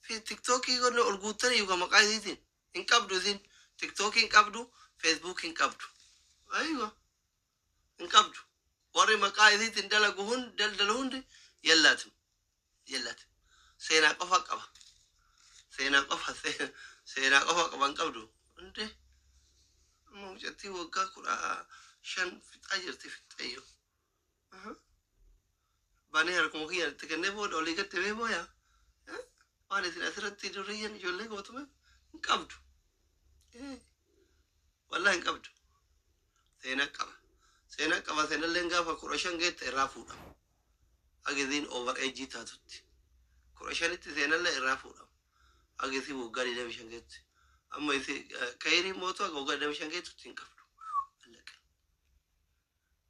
في تيك توك يقول القوتني يقول مقايدين إن قبضوا ذين تيك توك إن قبضوا فيسبوك إن قبضوا أيوة إن قبضوا وري مقايدين دلقوهن دلدلهن يلاتم يلاتم سينا قفا قبا سينا قفا سينا قفا قبا قبضوا أنت موجتي وقا كرا شن في تأجرتي في تأيو باني هركم كي تكنبو دولي كتبه يا وانا تناثرت دوريا يقول لك وتما انقبضوا والله انقبضوا سينا قبا سينا لنقا فكرشان جيت الرافودا أجدين أوفر إيجي تاتوتي كرشان سينا لا الرافودا أجدي وقالي ده مشان جيت أما إذا كيري موتوا وقالي ده مشان جيت تنقبضوا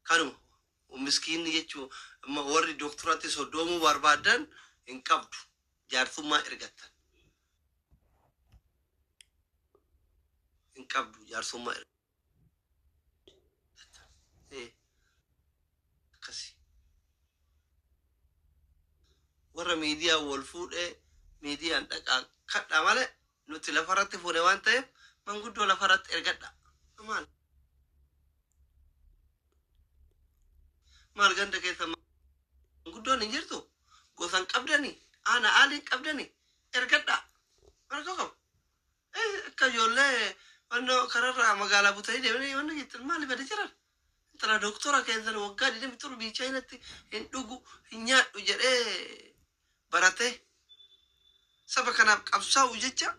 كانوا ومسكين يجوا أما وري دكتوراتي صدومو باربادن انقبضوا جارثوما إرجعتن انقبضوا جارثوما إيه كسي ورا ميديا والفود إيه ميديا عندك كذا ماله نطلع فرات فوري وانته من قد ولا فرات إرجعتا أمان مال عندك كيسا من قد ولا نجرتو قوسان قبضني أنا آلين قبضني إرجعتا مركوكم إيه كجولة أنه كرر مقالة بتاعي ده وانا جت المال بدي ترى دكتورة كان وقال لي بتقول بيجينتي إن دوغو إنيا وجرى برate سبب كنا أبصا وجتة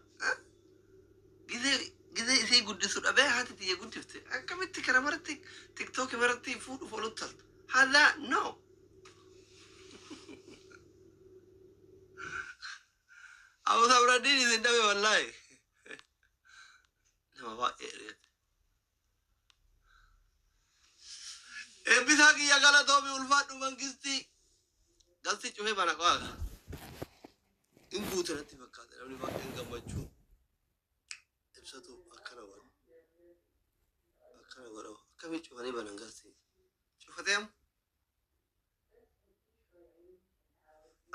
جذا إذا يقول سود أبي هذا تيجي يقول تفت كم تكرر مرتي تيك توك مرتي فود فولوتر هذا نو أبو ثورة ديني زندوي والله ما بقى بيساقي يا قلا تومي والفات ومنكستي قصدي شوفي بنا قاعد إن بوتنا تفكر أنا بقى إن جمعتشو إبسطو أكنا ورا كم يشوفني بنا قصدي شوف تيم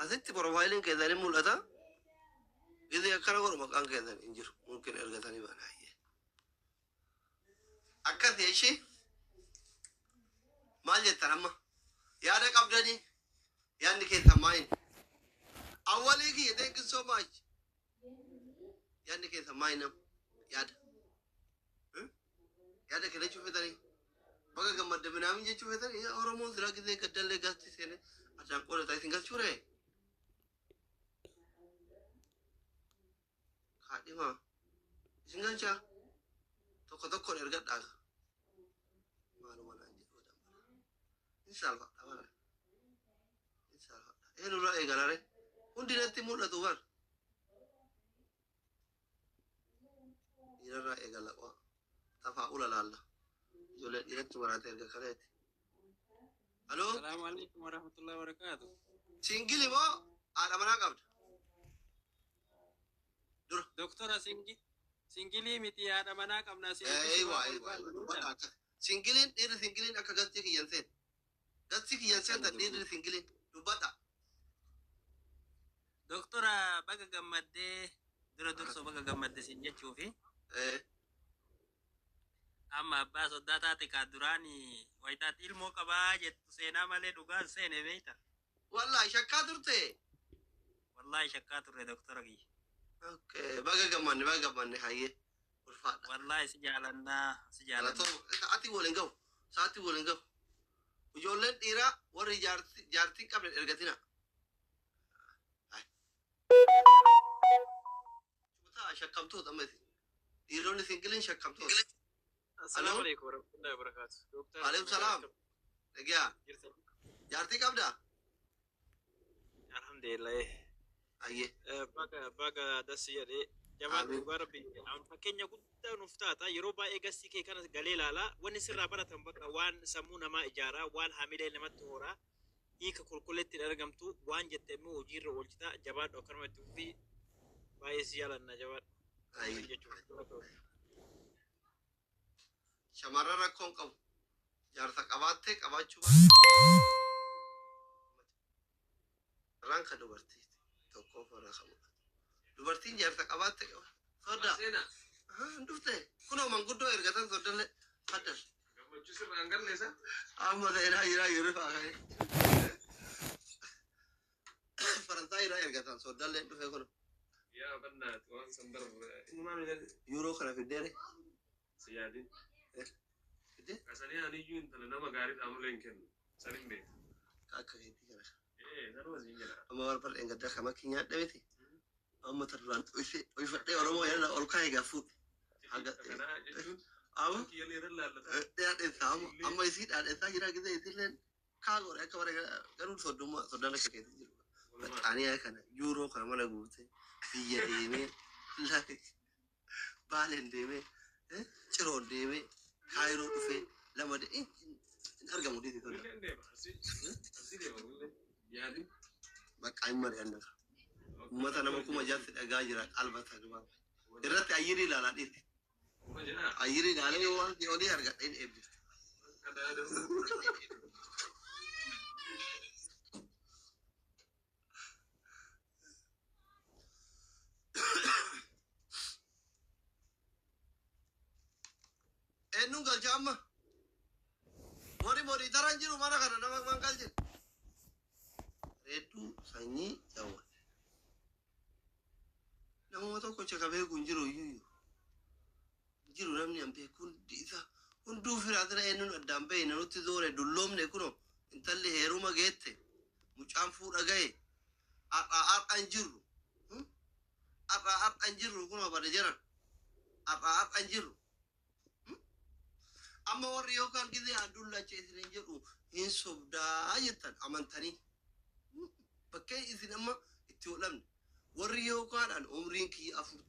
أزيد بروفايلين كذا لي مولدا إذا أكنا ورا مكان كذا إنجر ممكن أرجع ثاني بنا هي أكاد يشي ما جترما يا رك أبداني يا نكيل ثمين أولي كي يدك so much يا نكيل ثمين يا كده شوف تاني بقى كم مدة بنامي شوف تاني يا أورمون سلا كده كدل لقاستي سنة عشان كل تاي سينغال شورى خادي ما سينغال شا تو كون إرجع داغ ما نانجي إن شاء الله تمام إن شاء الله إيه نورا إيه قراره undi nanti muda tuan ira egala wa tafa ulalala jole direct warate erga karete halo assalamu alaikum warahmatullahi wabarakatuh singili mo ada mana kabd dur doktora singili miti ada mana kamna aywa singilin dir singilin aka gasti ki yansen ta dir singilin dubata doktora baga gammadde durso baga gammadde sin jechuufi amma abbaa soddataati ka duraani wayitaat ilmoo qabaa jettu seenaa malee dhugaan seene beeyta wallahi shakkaa turte wallahi shakkaa turre doktora kiyya okay baga gammanne hayye ulfaadha wallahi si jaalannaa sa'atii waliin gahu ijoolleen dhiiraa warri jaartii qabne ergatina شكمتو دمتي يروني سنجلين شكمتو السلام عليكم ورحمة الله وبركاته عليكم السلام رجع جارتك أبدا الحمد لله أيه baga dasiya de jamaan garbi an fakenya gudda nuftata yoruba egasti ke kana galelala wani sirra baratan baka wan samuna ma ijara wan hamide namatu hora ika kulkuletti dargamtu wan jette mu ujirro oljita jabado karmatu fi بايس يلا النجوات شمارة ركون كم جارتك أباتك أباتشوا رانك دوبرتي توقف ولا خمود dubartiin jaarsa qabaatte qaba soda ndufte kuno manguddoo ergatan sodalle faddal gammachu sirraan galleessa amma ta'eera yira faaqee faransaay irraa ergatan sodalle dhufe kuno yaa bannaati waan sanbar yuuroo kana fiddeere siyaadin fidde kasanii aniyyuu intala nama gaarii dhaamuleen kennu sanin beeku akka keetii kana nanuma siin jedha amma barbar engadda kama kinya dhabete amma tarran oifadhe oromoo yana ol kaayee gaafuu haga kanaa jechuun amma kiyyalee irra laallata dhaadheessaa amma isii dhaadheessaa jira gisee isilleen kaagore akka bara garuu soddaan akka keetii jiru baxaaniyaa kana yuuroo kana mana guute biyya deemee baaleen deemee ciroon deemee kaayiroo dhufee lama in argamu dhiiti tolta illee deema asii deema illee yaadin bakka hin mari'annaa ummata nama kuma jaarsi dhagaa jira qalbata dubaaf irratti ayyirii ilaalaa dhiitti uma jedhaa ayyirii ilaalee waan olii argadheen eebbifte eenyuun galcha amma morii taraan jiru mana kana nama mangal jiru reedduu sanyii jawwan nama tokko chaka beeku hin jiru iyyuu jiru namni an beeku hundi isa hunduu firaatira eenyuun addaan bahe nanutti zoore dulloomne kuno intalli heeruma geette mucaan fuudha gahe har'aan jirru kuno bada jiran har'aan jirru amma warri yookaan gisee adullacha isin jedhu hin sobdaa jettan amantanii bakkee isin amma itti hodhamne warri yookaan umriin kiyya 40